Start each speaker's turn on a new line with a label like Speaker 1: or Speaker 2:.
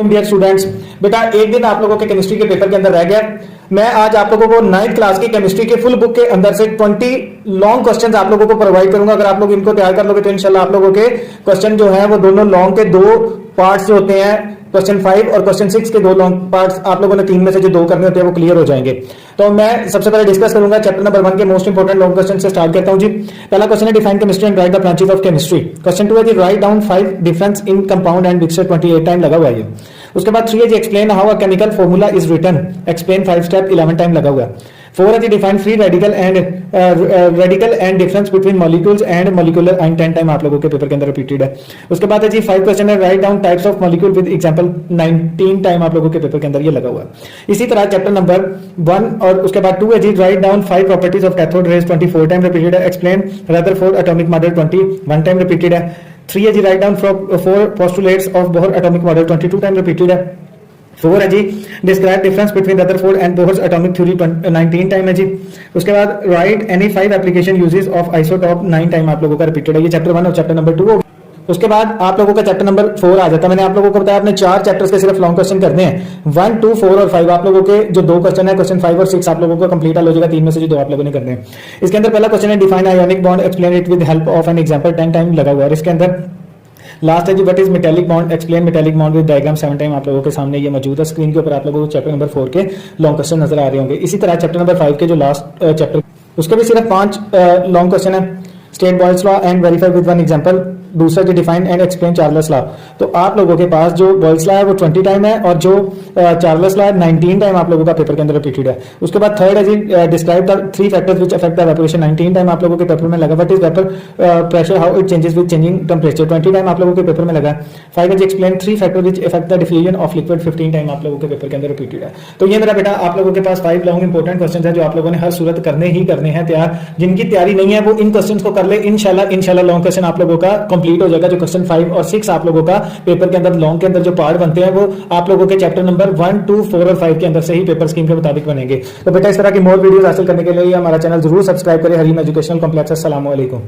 Speaker 1: Dear students, बेटा एक दिन आप लोगों के केमिस्ट्री के पेपर के अंदर रह गया। मैं आज आप लोगों को 9th क्लास की केमिस्ट्री के फुल बुक के अंदर से 20 लॉन्ग क्वेश्चंस आप लोगों को प्रोवाइड करूंगा। अगर आप लोग इनको तैयार कर लोगे तो इंशाल्लाह आप लोगों के क्वेश्चन जो है वो दोनों लॉन्ग के दो पार्ट्स जो होते हैं, क्वेश्चन 5 और क्वेश्चन 6 के दो लॉन्ग पार्ट्स आप लोगों ने 3 में से जो दो करने होते हैं वो क्लियर हो जाएंगे। तो मैं सबसे पहले डिस्कस करूंगा चैप्टर नंबर 1 के मोस्ट इंपोर्टेंट लॉन्ग क्वेश्चन से स्टार्ट करता हूं जी। पहला क्वेश्चन है define chemistry and write the branches of chemistry. Question 2 है जी write down 5 difference in compound and mixture. 28 time लगा हुआ है ये। उसके बाद 3 है जी explain how a chemical formula is written. Explain 5 step 11 time लगा हुआ है। 4 है जी define free radical and difference between molecules and molecular ion. 10 time आप लोगों के पेपर के अंदर रिपीटेड है। उसके बाद है जी 5 क्वेश्चन है write down types of molecule with example. 19 time आप लोगों के पेपर के अंदर ये लगा हुआ है। इसी तरह चैप्टर नंबर 1 और उसके बाद 2 है जी write down 5 properties of cathode rays. 24 time repeated है। Explain Rutherford atomic model. 21 time repeated है। 3 है जी write down 4 postulates of Bohr atomic model. 22 time repeated है। 4 है जी describe difference between Rutherford and Bohr's atomic theory. 19 time है जी। उसके बाद write any 5 application uses of isotope. 9 time आप लोगों का रिपीटेड है। ये चैप्टर 1 और चैप्टर नंबर 2 हो। उसके बाद आप लोगों का चैप्टर नंबर 4 आ जाता है। मैंने आप लोगों को बताया आपने 4 चैप्टर्स के सिर्फ लॉन्ग क्वेश्चन करने हैं। 1, 2, 4 और 5 आप लोगों के जो दो क्वेश्चन है, क्वेश्चन 5 और 6 आप लोगों को कंप्लीट हो जाएगा। 3 में से जो 2 आप लोगों ने करने हैं। इसके अंदर पहला क्वेश्चन है define ionic bond. Explain it with help of an example. 10 time लगा हुआ है। इसके अंदर लास्ट है जी what is metallic bond. Explain metallic bond with diagram. 7 time आप लोगों के सामने ये मौजूद है स्क्रीन के ऊपर। आप लोगों को चैप्टर नंबर 4 के लॉन्ग क्वेश्चन नजर आ रहे होंगे। इसी तरह चैप्टर नंबर 5 के जो लास्ट चैप्टर उसके भी सिर्फ 5 लॉन्ग क्वेश्चन है। State Boyle's law and verify with one example. दूसरा जो define and explain Charles law. तो आप लोगों के पास जो बॉयल्स लॉ है वो 20 टाइम है और जो चार्ल्स लॉ है 19 टाइम आप लोगों का पेपर के अंदर रिपीटेड है। उसके बाद 3rd है जी describe the 3 factors which affect the evaporation. 19 time आप लोगों के पेपर में लगा। What is vapour pressure how it changes with changing temperature. 20 time आप लोगों के पेपर में लगा। 5 है जी explain 3 factor which affect the diffusion of liquid. 15 time आप लोगों के पेपर के अंदर रिपीटेड है। तो ये मेरा बेटा आप लोगों के पास 5 लॉन्ग इंपोर्टेंट क्वेश्चन है जो आप लोगों ने हर सूरत करने ही करने हैं तैयार। जिनकी तैयारी नहीं है वो इन क्वेश्चन को कर ले। इंशाल्लाह लॉन्ग क्वेश्चन आप लोगों का कंप्लीट हो जाएगा। जो क्वेश्चन 5 और 6 आप लोगों का पेपर के अंदर लॉन्ग के अंदर जो पार्ट बनते हैं वो आप लोगों के चैप्टर नंबर 1, 2, 4 और 5 के अंदर से ही पेपर स्कीम के मुताबिक बनेंगे। तो बेटा इस तरह की मोर वीडियोस हासिल करने के लिए हमारा चैनल जरूर सब्सक्राइब करें। Hareem educational complex. अस्सलाम वालेकुम।